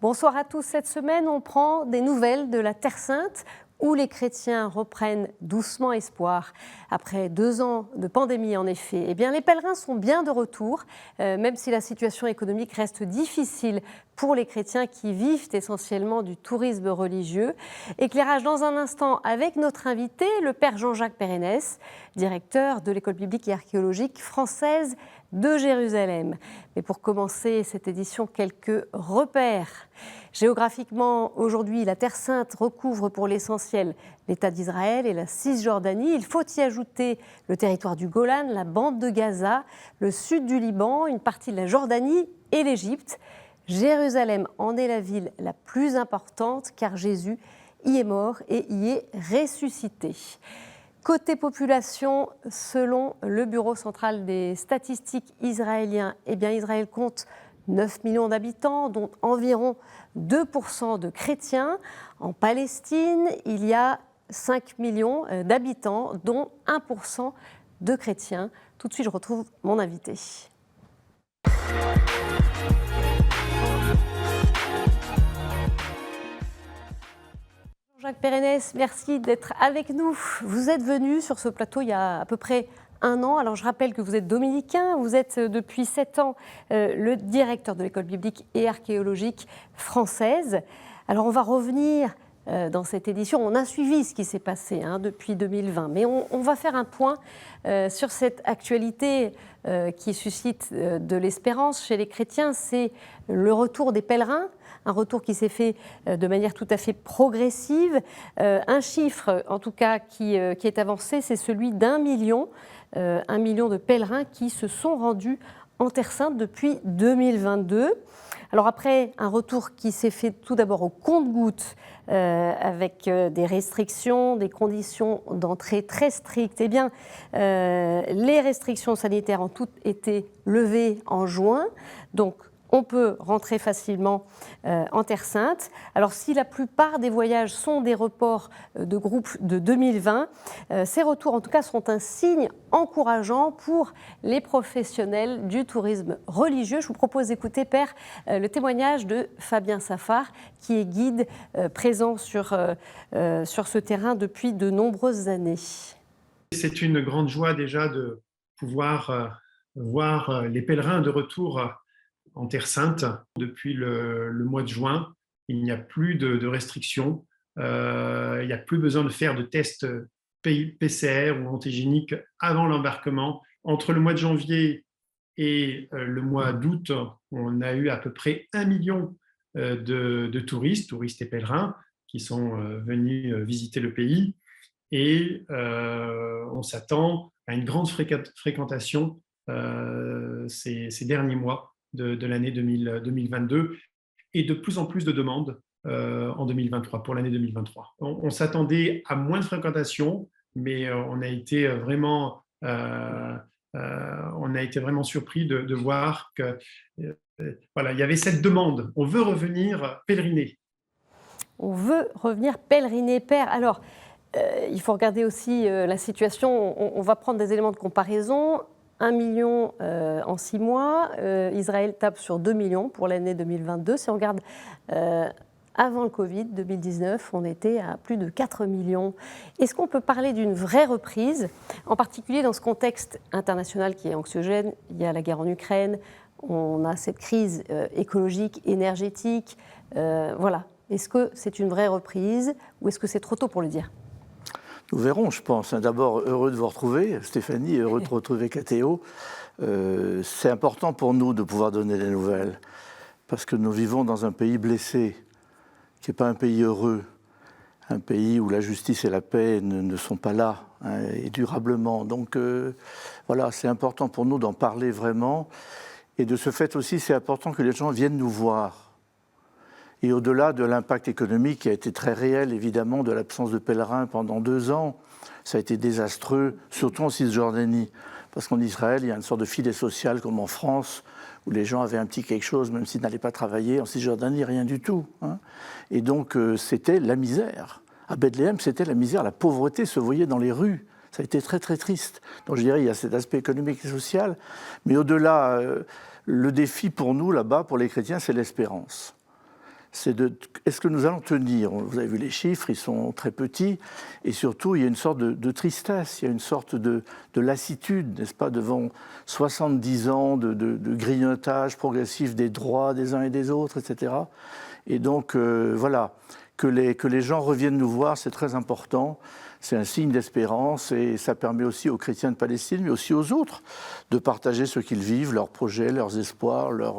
Bonsoir à tous. Cette semaine, on prend des nouvelles de la Terre Sainte, où les chrétiens reprennent doucement espoir. Après 2 ans de pandémie, en effet, eh bien, les pèlerins sont bien de retour, même si la situation économique reste difficile pour les chrétiens qui vivent essentiellement du tourisme religieux. Éclairage dans un instant avec notre invité, le père Jean-Jacques Pérenès, directeur de l'école biblique et archéologique française de Jérusalem. Mais pour commencer cette édition, quelques repères. Géographiquement, aujourd'hui, la Terre Sainte recouvre pour l'essentiel l'État d'Israël et la Cisjordanie. Il faut y ajouter le territoire du Golan, la bande de Gaza, le sud du Liban, une partie de la Jordanie et l'Égypte. Jérusalem en est la ville la plus importante car Jésus y est mort et y est ressuscité. Côté population, selon le Bureau central des statistiques israéliens, eh bien Israël compte 9 millions d'habitants, dont environ 2% de chrétiens. En Palestine, il y a 5 millions d'habitants, dont 1% de chrétiens. Tout de suite, je retrouve mon invité. Jean-Jacques Pérenès, merci d'être avec nous. Vous êtes venu sur ce plateau il y a à peu près 1 an. Alors je rappelle que vous êtes dominicain, vous êtes depuis 7 ans le directeur de l'école biblique et archéologique française. Alors on va revenir dans cette édition, on a suivi ce qui s'est passé depuis 2020, mais on va faire un point sur cette actualité qui suscite de l'espérance chez les chrétiens, c'est le retour des pèlerins. Un retour qui s'est fait de manière tout à fait progressive. Un chiffre, en tout cas, qui est avancé, c'est celui d'1 million, 1 million de pèlerins qui se sont rendus en Terre Sainte depuis 2022. Alors après, un retour qui s'est fait tout d'abord au compte-gouttes, avec des restrictions, des conditions d'entrée très strictes. Eh bien, les restrictions sanitaires ont toutes été levées en juin, donc on peut rentrer facilement en Terre Sainte. Alors si la plupart des voyages sont des reports de groupe de 2020, ces retours en tout cas sont un signe encourageant pour les professionnels du tourisme religieux. Je vous propose d'écouter, Père, le témoignage de Fabien Safar, qui est guide présent sur ce terrain depuis de nombreuses années. C'est une grande joie déjà de pouvoir voir les pèlerins de retour en Terre Sainte. Depuis le mois de juin, il n'y a plus de restrictions. Il n'y a plus besoin de faire de tests PCR ou antigéniques avant l'embarquement. Entre le mois de janvier et le mois d'août, on a eu à peu près 1 million de touristes et pèlerins qui sont venus visiter le pays. Et on s'attend à une grande fréquentation ces derniers mois de l'année 2022 et de plus en plus de demandes en 2023, pour l'année 2023. On s'attendait à moins de fréquentation, mais on a été vraiment surpris de voir que voilà, il y avait cette demande. On veut revenir pèleriner. On veut revenir pèleriner, Père. Alors, il faut regarder aussi la situation. On va prendre des éléments de comparaison. 1 million en 6 mois. Israël tape sur 2 millions pour l'année 2022. Si on regarde avant le Covid, 2019, on était à plus de 4 millions. Est-ce qu'on peut parler d'une vraie reprise, en particulier dans ce contexte international qui est anxiogène? Il y a la guerre en Ukraine, on a cette crise écologique, énergétique. Voilà. Est-ce que c'est une vraie reprise ou est-ce que c'est trop tôt pour le dire? Nous verrons, je pense. D'abord, heureux de vous retrouver, Stéphanie, heureux de retrouver Kathéo. C'est important pour nous de pouvoir donner des nouvelles, parce que nous vivons dans un pays blessé, qui n'est pas un pays heureux, un pays où la justice et la paix ne sont pas là, et durablement. Donc voilà, c'est important pour nous d'en parler vraiment. Et de ce fait aussi, c'est important que les gens viennent nous voir. Et au-delà de l'impact économique qui a été très réel, évidemment, de l'absence de pèlerins pendant 2 ans, ça a été désastreux, surtout en Cisjordanie. Parce qu'en Israël, il y a une sorte de filet social comme en France, où les gens avaient un petit quelque chose, même s'ils n'allaient pas travailler. En Cisjordanie, rien du tout. Et donc, c'était la misère. À Bethléem, c'était la misère, la pauvreté se voyait dans les rues. Ça a été très, très triste. Donc, je dirais, il y a cet aspect économique et social. Mais au-delà, le défi pour nous, là-bas, pour les chrétiens, c'est l'espérance. est-ce que nous allons tenir? Vous avez vu les chiffres, ils sont très petits, et surtout, il y a une sorte de tristesse, il y a une sorte de lassitude, n'est-ce pas, devant 70 ans de grignotage progressif des droits des uns et des autres, etc. Et donc, voilà, que les gens reviennent nous voir, c'est très important. C'est un signe d'espérance et ça permet aussi aux chrétiens de Palestine, mais aussi aux autres, de partager ce qu'ils vivent, leurs projets, leurs espoirs, leurs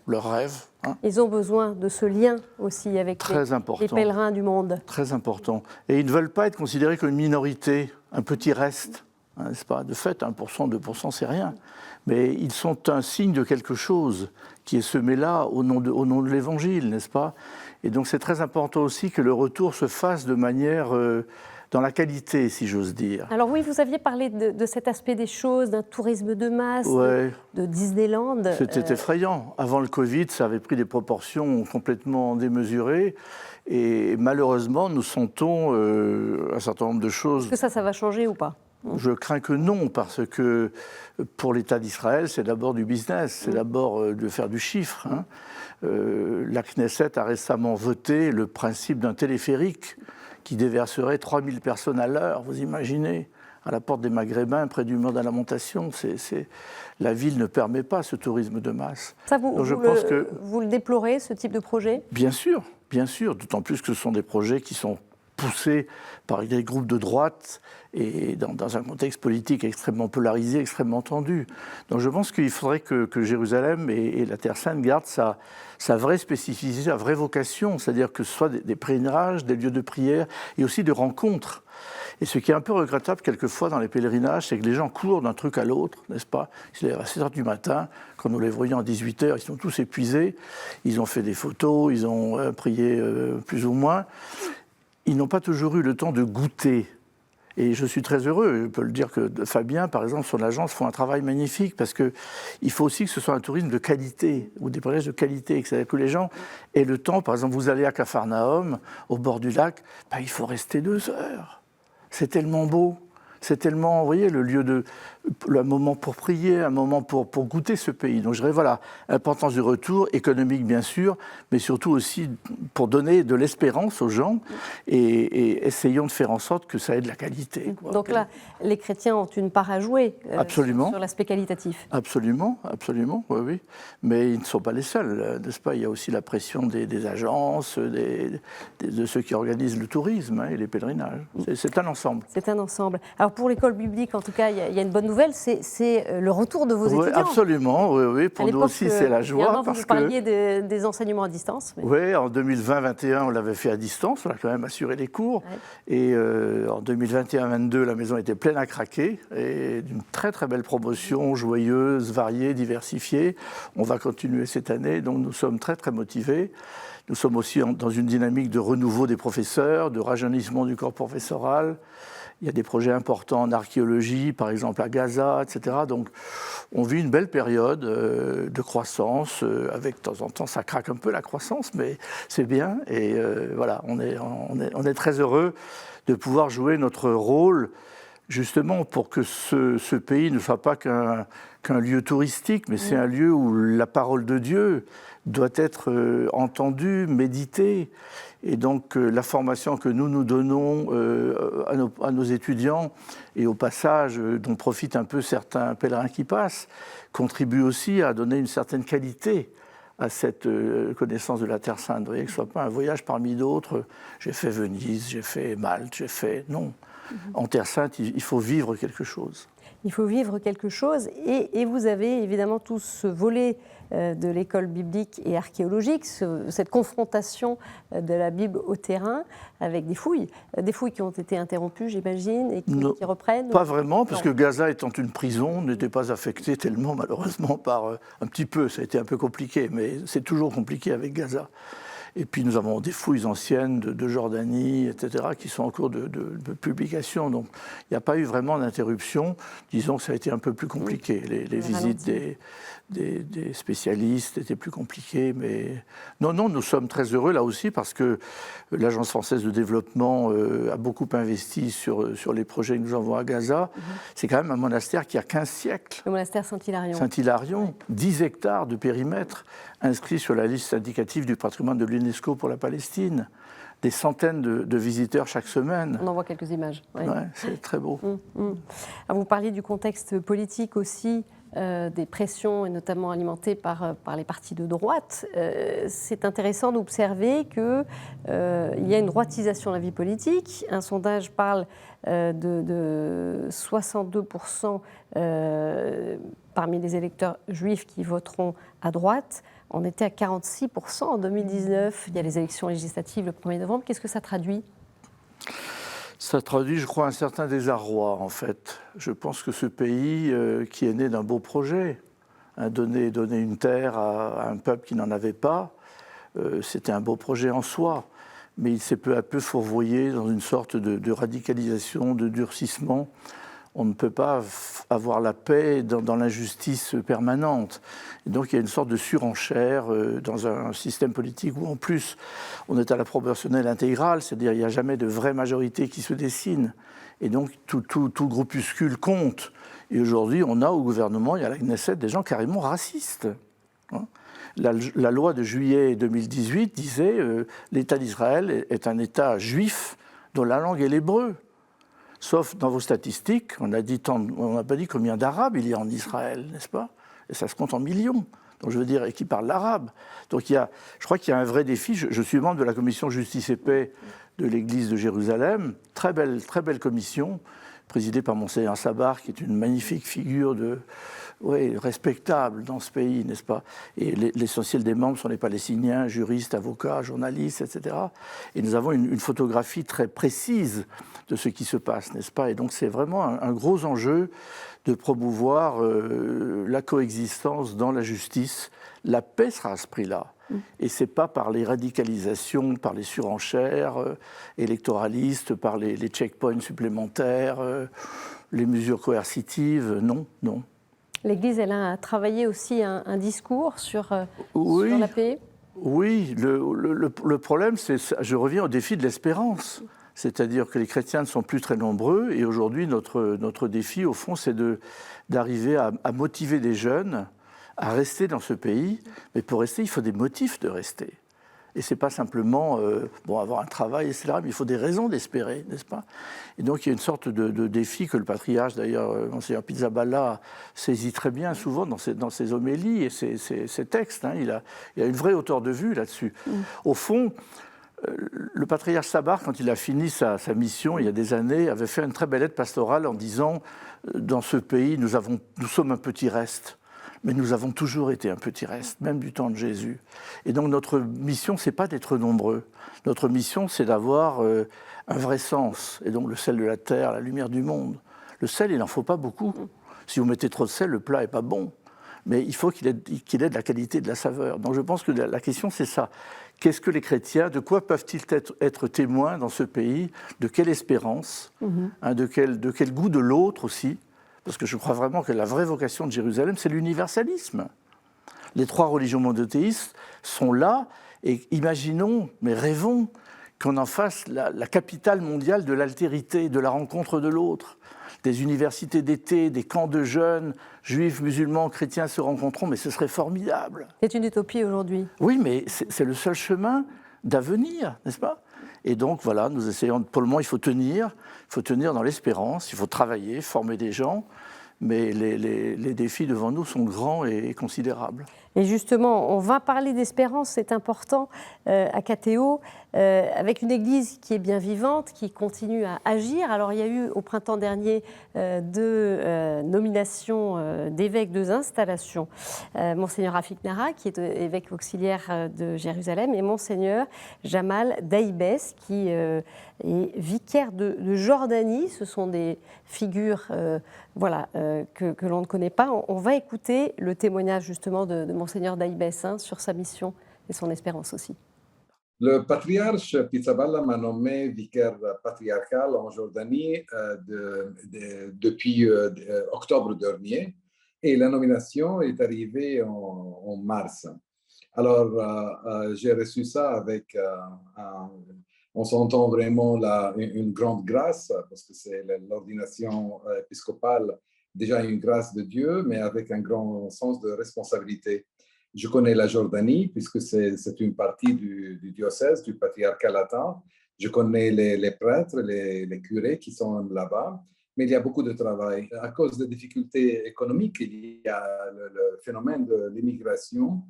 rêves. Hein. Ils ont besoin de ce lien aussi avec les pèlerins du monde. Très important. Et ils ne veulent pas être considérés comme une minorité, un petit reste, hein, n'est-ce pas? De fait, 1%, 2%, c'est rien. Mais ils sont un signe de quelque chose qui est semé là au nom de l'Évangile, n'est-ce pas? Et donc c'est très important aussi que le retour se fasse de manière... dans la qualité, si j'ose dire. Alors oui, vous aviez parlé de cet aspect des choses, d'un tourisme de masse, ouais. de Disneyland. C'était effrayant. Avant le Covid, ça avait pris des proportions complètement démesurées. Et malheureusement, nous sentons un certain nombre de choses. Est-ce que ça va changer ou pas? Je crains que non, parce que pour l'État d'Israël, c'est d'abord du business, c'est d'abord de faire du chiffre. Hein. La Knesset a récemment voté le principe d'un téléphérique qui déverserait 3000 personnes à l'heure, vous imaginez, à la porte des Maghrébins, près du mur de la Lamentation. La ville ne permet pas ce tourisme de masse. Ça, vous le déplorez, ce type de projet? Bien sûr, d'autant plus que ce sont des projets qui sont poussés par des groupes de droite et dans un contexte politique extrêmement polarisé, extrêmement tendu. Donc je pense qu'il faudrait que Jérusalem et la Terre Sainte gardent sa vraie spécificité, sa vraie vocation, c'est-à-dire que ce soit des pèlerinages, des lieux de prière et aussi de rencontres. Et ce qui est un peu regrettable quelquefois dans les pèlerinages, c'est que les gens courent d'un truc à l'autre, n'est-ce pas? Ils se lèvent à 7h du matin, quand nous les voyons à 18h, ils sont tous épuisés, ils ont fait des photos, ils ont prié plus ou moins. Ils n'ont pas toujours eu le temps de goûter. Et je suis très heureux, je peux le dire que Fabien, par exemple, son agence, font un travail magnifique parce qu'il faut aussi que ce soit un tourisme de qualité ou des pèlerinages de qualité, c'est-à-dire que les gens aient le temps. Par exemple, vous allez à Capharnaüm, au bord du lac, il faut rester 2 heures. C'est tellement beau. C'est tellement, vous voyez, un moment pour prier, un moment pour goûter ce pays. Donc je dirais, voilà, l'importance du retour, économique bien sûr, mais surtout aussi pour donner de l'espérance aux gens et essayons de faire en sorte que ça ait de la qualité. Quoi. Donc là, les chrétiens ont une part à jouer sur l'aspect qualitatif. Absolument, oui. Mais ils ne sont pas les seuls, n'est-ce pas? Il y a aussi la pression des agences, de ceux qui organisent le tourisme et les pèlerinages. C'est un ensemble. C'est un ensemble. Alors pour l'école biblique, en tout cas, il y a une bonne nouvelle, c'est le retour de vos étudiants. Absolument, oui. Pour nous aussi, c'est la joie. Parce vous parliez des enseignements à distance. Mais... Oui, en 2020-2021, on l'avait fait à distance, on a quand même assuré les cours. Ouais. Et en 2021-2022, la maison était pleine à craquer, et d'une très très belle promotion, joyeuse, variée, diversifiée. On va continuer cette année, donc nous sommes très très motivés. Nous sommes aussi dans une dynamique de renouveau des professeurs, de rajeunissement du corps professoral. Il y a des projets importants en archéologie, par exemple à Gaza, etc. Donc, on vit une belle période de croissance. Avec, de temps en temps, ça craque un peu la croissance, mais c'est bien. Et voilà, on est très heureux de pouvoir jouer notre rôle, justement, pour que ce pays ne soit pas qu'un lieu touristique, mais c'est un lieu où la parole de Dieu doit être entendue, méditée. Et donc la formation que nous donnons à nos étudiants et au passage dont profitent un peu certains pèlerins qui passent, contribue aussi à donner une certaine qualité à cette connaissance de la Terre Sainte. Vous voyez, que ce ne soit pas un voyage parmi d'autres. J'ai fait Venise, j'ai fait Malte, Non. En Terre Sainte, il faut vivre quelque chose. Il faut vivre quelque chose et vous avez évidemment tout ce volet de l'école biblique et archéologique, cette confrontation de la Bible au terrain avec des fouilles qui ont été interrompues, j'imagine, et qui reprennent. Pas vraiment, parce que Gaza étant une prison, n'était pas affectée tellement malheureusement par un petit peu, ça a été un peu compliqué, mais c'est toujours compliqué avec Gaza. Et puis nous avons des fouilles anciennes de Jordanie, etc., qui sont en cours de publication. Donc il n'y a pas eu vraiment d'interruption. Disons que ça a été un peu plus compliqué. Les visites des spécialistes étaient plus compliquées. Mais non, nous sommes très heureux là aussi parce que l'Agence française de développement a beaucoup investi sur les projets que nous envoyons à Gaza. C'est quand même un monastère qui a 15 siècles. Le monastère Saint-Hilarion. Saint-Hilarion, 10 hectares de périmètre inscrits sur la liste indicative du patrimoine de l'UNESCO pour la Palestine. Des centaines de visiteurs chaque semaine. On en voit quelques images. Ouais, c'est très beau. Vous parliez du contexte politique aussi, des pressions, et notamment alimentées par les partis de droite. C'est intéressant d'observer qu'il y a une droitisation de la vie politique. Un sondage parle de 62% parmi les électeurs juifs qui voteront à droite. On était à 46% en 2019. Il y a les élections législatives le 1er novembre. Qu'est-ce que ça traduit ? Ça traduit, je crois, un certain désarroi, en fait. Je pense que ce pays, qui est né d'un beau projet, donner une terre à un peuple qui n'en avait pas, c'était un beau projet en soi. Mais il s'est peu à peu fourvoyé dans une sorte de radicalisation, de durcissement. On ne peut pas avoir la paix dans l'injustice permanente. Et donc il y a une sorte de surenchère dans un système politique où en plus on est à la proportionnelle intégrale, c'est-à-dire il n'y a jamais de vraie majorité qui se dessine. Et donc tout groupuscule compte. Et aujourd'hui on a au gouvernement, il y a à la Knesset des gens carrément racistes. La loi de juillet 2018 disait l'État d'Israël est un État juif dont la langue est l'hébreu. Sauf dans vos statistiques, on n'a pas dit combien d'Arabes il y a en Israël, n'est-ce pas ? Et ça se compte en millions, donc je veux dire, et qui parlent l'arabe. Donc je crois qu'il y a un vrai défi. Je suis membre de la commission Justice et Paix de l'Église de Jérusalem, très belle commission, présidée par Monseigneur Sabar, qui est une magnifique figure respectable dans ce pays, n'est-ce pas ? Et l'essentiel des membres sont les Palestiniens, juristes, avocats, journalistes, etc. Et nous avons une photographie très précise de ce qui se passe, n'est-ce pas ? Et donc c'est vraiment un gros enjeu de promouvoir la coexistence dans la justice. La paix sera à ce prix-là. Et ce n'est pas par les radicalisations, par les surenchères électoralistes, par les checkpoints supplémentaires, les mesures coercitives, non. L'Église, elle a travaillé aussi un discours sur la paix. Oui, le problème, je reviens au défi de l'espérance. C'est-à-dire que les chrétiens ne sont plus très nombreux et aujourd'hui, notre défi, au fond, c'est d'arriver à motiver des jeunes à rester dans ce pays. Mais pour rester, il faut des motifs de rester. Et ce n'est pas simplement avoir un travail, etc., mais il faut des raisons d'espérer, n'est-ce pas ? Et donc il y a une sorte de défi que le patriarche, d'ailleurs, Monseigneur Pizzaballa, saisit très bien souvent dans ses homélies et ses textes. Il a une vraie hauteur de vue là-dessus. Au fond, le patriarche Sabar, quand il a fini sa mission, il y a des années, avait fait une très belle lettre pastorale en disant « Dans ce pays, nous sommes un petit reste ». Mais nous avons toujours été un petit reste, même du temps de Jésus. Et donc notre mission, ce n'est pas d'être nombreux. Notre mission, c'est d'avoir un vrai sens. Et donc le sel de la terre, la lumière du monde. Le sel, il n'en faut pas beaucoup. Si vous mettez trop de sel, le plat n'est pas bon. Mais il faut qu'il ait de la qualité, de la saveur. Donc je pense que la question, c'est ça. Qu'est-ce que les chrétiens, de quoi peuvent-ils être témoins dans ce pays ? De quelle espérance ? De quel goût de l'autre aussi ? Parce que je crois vraiment que la vraie vocation de Jérusalem, c'est l'universalisme. Les 3 religions monothéistes sont là, et imaginons, mais rêvons, qu'on en fasse la capitale mondiale de l'altérité, de la rencontre de l'autre. Des universités d'été, des camps de jeunes, juifs, musulmans, chrétiens se rencontreront, mais ce serait formidable. C'est une utopie aujourd'hui. Oui, mais c'est le seul chemin d'avenir, n'est-ce pas ? Et donc, voilà, nous essayons, pour le moment, il faut tenir dans l'espérance, il faut travailler, former des gens, mais les défis devant nous sont grands et considérables. Et justement, on va parler d'espérance, c'est important, à KTO, avec une église qui est bien vivante, qui continue à agir. Alors, il y a eu au printemps dernier 2 nominations d'évêques, 2 installations. Monseigneur Rafik Nara, qui est évêque auxiliaire de Jérusalem, et Monseigneur Jamal Daïbès, qui est vicaire de Jordanie. Ce sont des figures que l'on ne connaît pas. On va écouter le témoignage justement de Monseigneur Daïbès sur sa mission et son espérance aussi. Le patriarche Pizzaballa m'a nommé vicaire patriarcal en Jordanie depuis octobre dernier et la nomination est arrivée en mars. Alors, j'ai reçu ça avec, on s'entend vraiment une grande grâce parce que c'est l'ordination épiscopale, déjà une grâce de Dieu, mais avec un grand sens de responsabilité. Je connais la Jordanie, puisque c'est une partie du diocèse, du patriarcat latin. Je connais les prêtres, les curés qui sont là-bas, mais il y a beaucoup de travail. À cause des difficultés économiques, il y a le phénomène de l'immigration.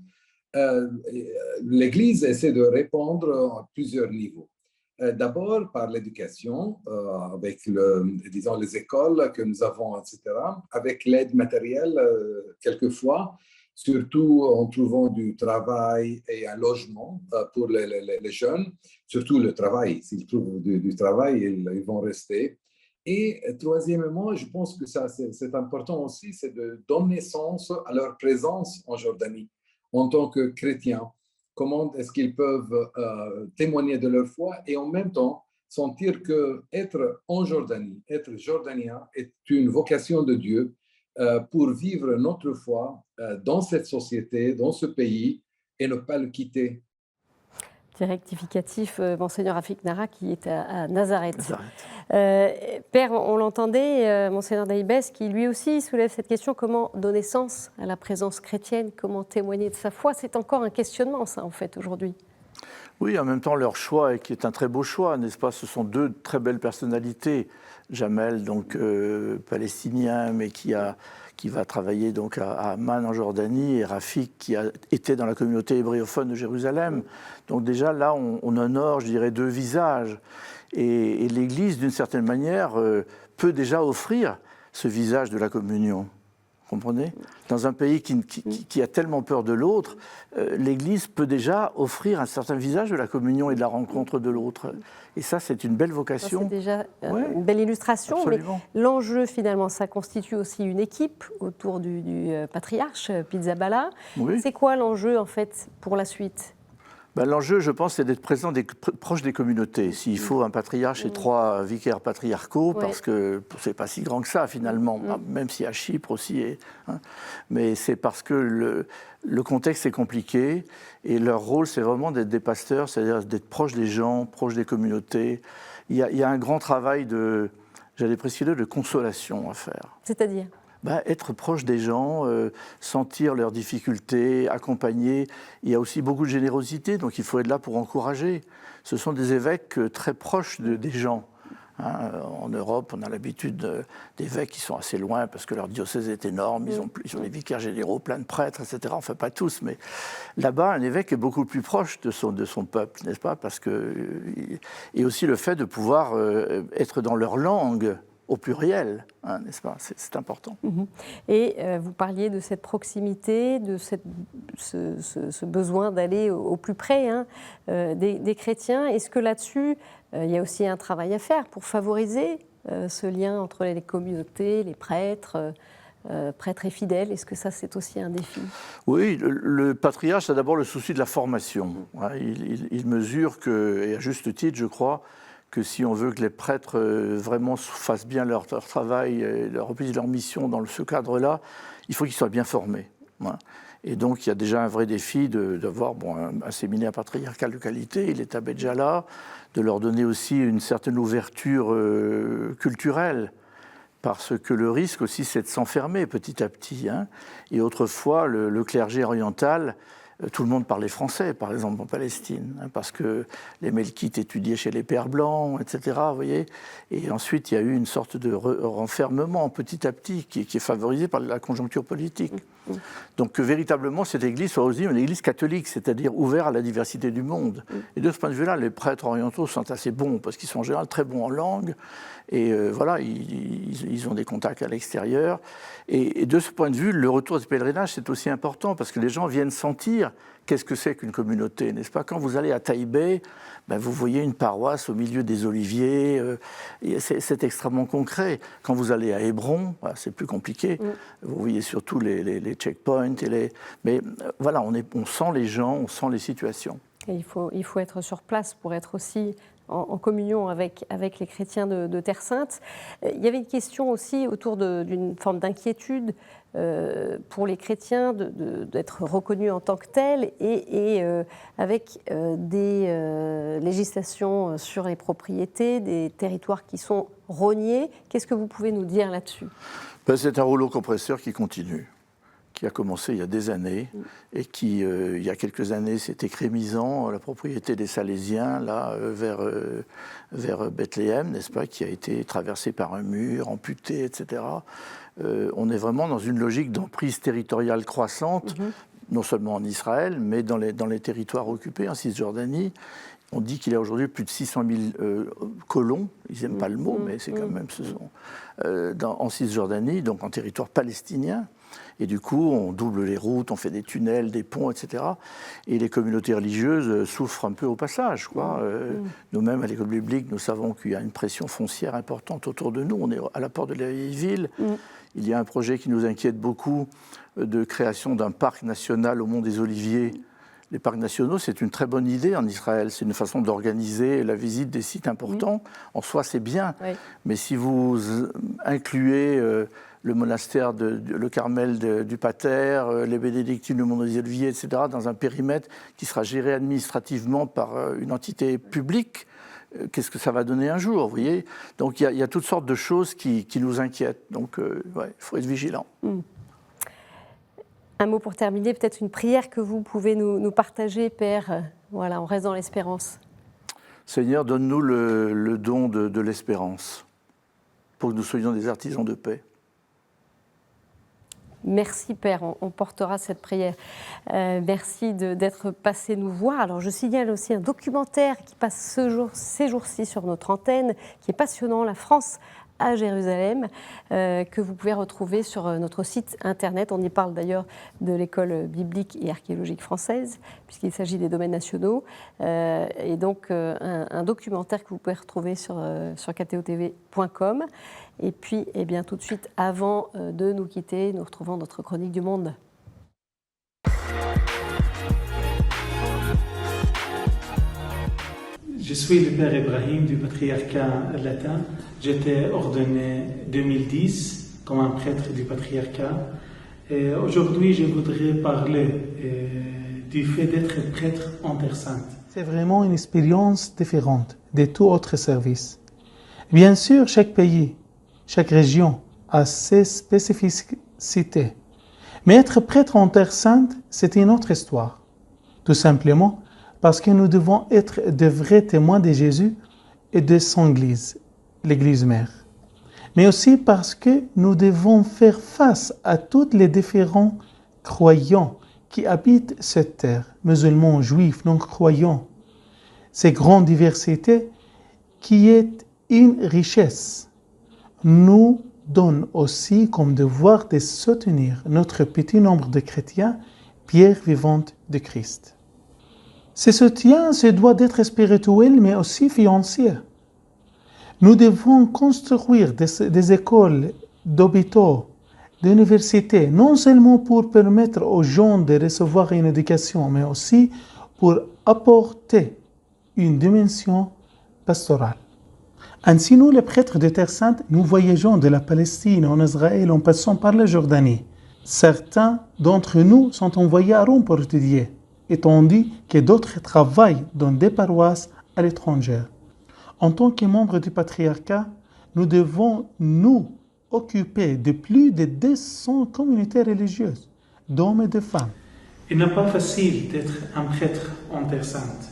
L'Église essaie de répondre à plusieurs niveaux. D'abord par l'éducation, avec disons, les écoles que nous avons, etc., avec l'aide matérielle, quelquefois, surtout en trouvant du travail et un logement pour les jeunes, surtout le travail. S'ils trouvent du travail, ils vont rester. Et troisièmement, je pense que ça, c'est important aussi, c'est de donner sens à leur présence en Jordanie en tant que chrétiens. Comment est-ce qu'ils peuvent témoigner de leur foi et en même temps sentir qu'être en Jordanie, être jordanien est une vocation de Dieu pour vivre notre foi dans cette société, dans ce pays, et ne pas le quitter. Petit rectificatif, Monseigneur Rafik Nara, qui est à Nazareth. Père, on l'entendait, Monseigneur Daïbès, qui lui aussi soulève cette question, comment donner sens à la présence chrétienne, comment témoigner de sa foi. C'est encore un questionnement, ça, en fait, aujourd'hui. Oui, en même temps, leur choix, qui est un très beau choix, n'est-ce pas? Ce sont deux très belles personnalités. Jamel, donc palestinien, mais qui va travailler donc à Amman en Jordanie, et Rafik qui a été dans la communauté hébréophone de Jérusalem. Donc déjà là, on honore, je dirais, deux visages. Et l'Église, d'une certaine manière, peut déjà offrir ce visage de la communion. Vous comprenez? Dans un pays qui a tellement peur de l'autre, l'Église peut déjà offrir un certain visage de la communion et de la rencontre de l'autre. Et ça, c'est une belle vocation. C'est déjà une belle illustration. Absolument. Mais l'enjeu, finalement, ça constitue aussi une équipe autour du patriarche Pizzaballa. Oui. C'est quoi l'enjeu, en fait, pour la suite? L'enjeu, je pense, c'est d'être présent proche des communautés. S'il faut un patriarche et 3 vicaires patriarcaux, parce que c'est pas si grand que ça, finalement, même si à Chypre aussi. Mais c'est parce que le contexte est compliqué et leur rôle, c'est vraiment d'être des pasteurs, c'est-à-dire d'être proche des gens, proche des communautés. Il y a un grand travail j'allais préciser, de consolation à faire. C'est-à-dire? Être proche des gens, sentir leurs difficultés, accompagner. Il y a aussi beaucoup de générosité, donc il faut être là pour encourager. Ce sont des évêques très proches des gens. En Europe, on a l'habitude d'évêques qui sont assez loin parce que leur diocèse est énorme, ils ont des vicaires généraux, plein de prêtres, etc. Enfin, pas tous, mais là-bas, un évêque est beaucoup plus proche de son peuple, n'est-ce pas? Et aussi le fait de pouvoir être dans leur langue, au pluriel, n'est-ce pas? C'est important. Et vous parliez de cette proximité, de ce besoin d'aller au plus près des chrétiens. Est-ce que là-dessus, il y a aussi un travail à faire pour favoriser ce lien entre les communautés, les prêtres, prêtres et fidèles? Est-ce que ça, c'est aussi un défi? Oui, le patriarche a d'abord le souci de la formation. Il mesure que, et à juste titre, je crois, que si on veut que les prêtres vraiment fassent bien leur travail, remplissent leur mission dans ce cadre-là, il faut qu'ils soient bien formés. Et donc, il y a déjà un vrai défi d'avoir un séminaire patriarcal de qualité, il est à Béjala, de leur donner aussi une certaine ouverture culturelle, parce que le risque aussi, c'est de s'enfermer petit à petit. Et autrefois, le clergé oriental, tout le monde parlait français, par exemple, en Palestine, parce que les Melkites étudiaient chez les Pères Blancs, etc., vous voyez. Et ensuite, il y a eu une sorte de renfermement petit à petit qui est favorisé par la conjoncture politique. Donc que véritablement, cette Église soit aussi une Église catholique, c'est-à-dire ouverte à la diversité du monde. Et de ce point de vue-là, les prêtres orientaux sont assez bons, parce qu'ils sont en général très bons en langue, et ils ont des contacts à l'extérieur. Et de ce point de vue, le retour du pèlerinage, c'est aussi important, parce que les gens viennent sentir qu'est-ce que c'est qu'une communauté, n'est-ce pas? Quand vous allez à Taïbé, vous voyez une paroisse au milieu des oliviers, c'est extrêmement concret. Quand vous allez à Hébron, c'est plus compliqué, vous voyez surtout les checkpoints, mais voilà, on sent les gens, on sent les situations. Et il faut être sur place pour être aussi en communion avec les chrétiens de Terre Sainte. Il y avait une question aussi autour d'une forme d'inquiétude pour les chrétiens d'être reconnus en tant que tels et avec des législations sur les propriétés, des territoires qui sont rognés. Qu'est-ce que vous pouvez nous dire là-dessus ? C'est un rouleau compresseur qui continue, qui a commencé il y a des années et qui, il y a quelques années, s'est écrémisant la propriété des Salésiens, là, vers Bethléem, n'est-ce pas, qui a été traversée par un mur, amputée, etc. On est vraiment dans une logique d'emprise territoriale croissante, non seulement en Israël, mais dans les territoires occupés, en Cisjordanie. On dit qu'il y a aujourd'hui plus de 600 000 colons, ils n'aiment pas le mot, mais c'est quand même, ce sont, en Cisjordanie, donc en territoire palestinien. Et du coup, on double les routes, on fait des tunnels, des ponts, etc. Et les communautés religieuses souffrent un peu au passage, quoi. Nous-mêmes, à l'école biblique, nous savons qu'il y a une pression foncière importante autour de nous. On est à la porte de la vieille ville. Il y a un projet qui nous inquiète beaucoup de création d'un parc national au Mont des Oliviers. Les parcs nationaux, c'est une très bonne idée en Israël. C'est une façon d'organiser la visite des sites importants. En soi, c'est bien. Oui. Mais si vous incluez le monastère, le Carmel du Pater, les bénédictines du Mont des Oliviers, etc., dans un périmètre qui sera géré administrativement par une entité publique, qu'est-ce que ça va donner un jour, vous voyez ? Donc il y a toutes sortes de choses qui nous inquiètent. Donc il faut être vigilant. Un mot pour terminer, peut-être une prière que vous pouvez nous partager, Père. Voilà, on reste dans l'espérance. Seigneur, donne-nous le don de l'espérance pour que nous soyons des artisans de paix. Merci, Père, on portera cette prière. Merci d'être passé nous voir. Alors, je signale aussi un documentaire qui passe ces jours-ci sur notre antenne, qui est passionnant, La France à Jérusalem, que vous pouvez retrouver sur notre site internet. On y parle d'ailleurs de l'école biblique et archéologique française, puisqu'il s'agit des domaines nationaux. Et donc, un documentaire que vous pouvez retrouver sur ktotv.com. Et puis, eh bien, tout de suite, avant de nous quitter, nous retrouvons notre chronique du monde. Je suis le père Ibrahim du patriarcat latin. J'étais ordonné en 2010 comme un prêtre du patriarcat. Et aujourd'hui, je voudrais parler du fait d'être prêtre en Terre Sainte. C'est vraiment une expérience différente de tout autre service. Bien sûr, chaque pays, chaque région a ses spécificités. Mais être prêtre en Terre Sainte, c'est une autre histoire. Tout simplement parce que nous devons être de vrais témoins de Jésus et de son Église, l'Église mère. Mais aussi parce que nous devons faire face à tous les différents croyants qui habitent cette terre, musulmans, juifs, non-croyants. Ces grandes diversités qui est une richesse nous donne aussi comme devoir de soutenir notre petit nombre de chrétiens, pierre vivante de Christ. Ce soutien se doit d'être spirituel mais aussi financier. Nous devons construire des écoles, d'hôpitaux, d'universités, non seulement pour permettre aux gens de recevoir une éducation, mais aussi pour apporter une dimension pastorale. Ainsi, nous, les prêtres de Terre Sainte, nous voyageons de la Palestine en Israël en passant par la Jordanie. Certains d'entre nous sont envoyés à Rome pour étudier, tandis que d'autres travaillent dans des paroisses à l'étranger. En tant que membres du patriarcat, nous devons nous occuper de plus de 200 communautés religieuses, d'hommes et de femmes. Il n'est pas facile d'être un prêtre en Terre Sainte.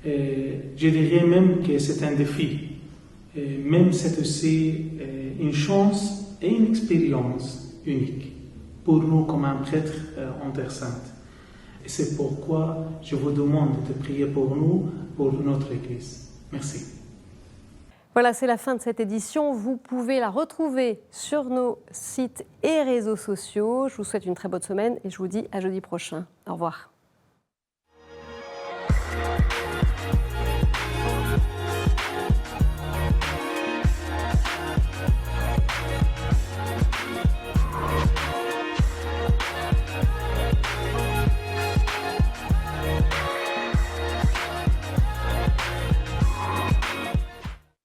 Et je dirais même que c'est un défi. Et même c'est aussi une chance et une expérience unique pour nous comme un prêtre en Terre Sainte. Et c'est pourquoi je vous demande de prier pour nous, pour notre Église. Merci. Voilà, c'est la fin de cette édition. Vous pouvez la retrouver sur nos sites et réseaux sociaux. Je vous souhaite une très bonne semaine et je vous dis à jeudi prochain. Au revoir.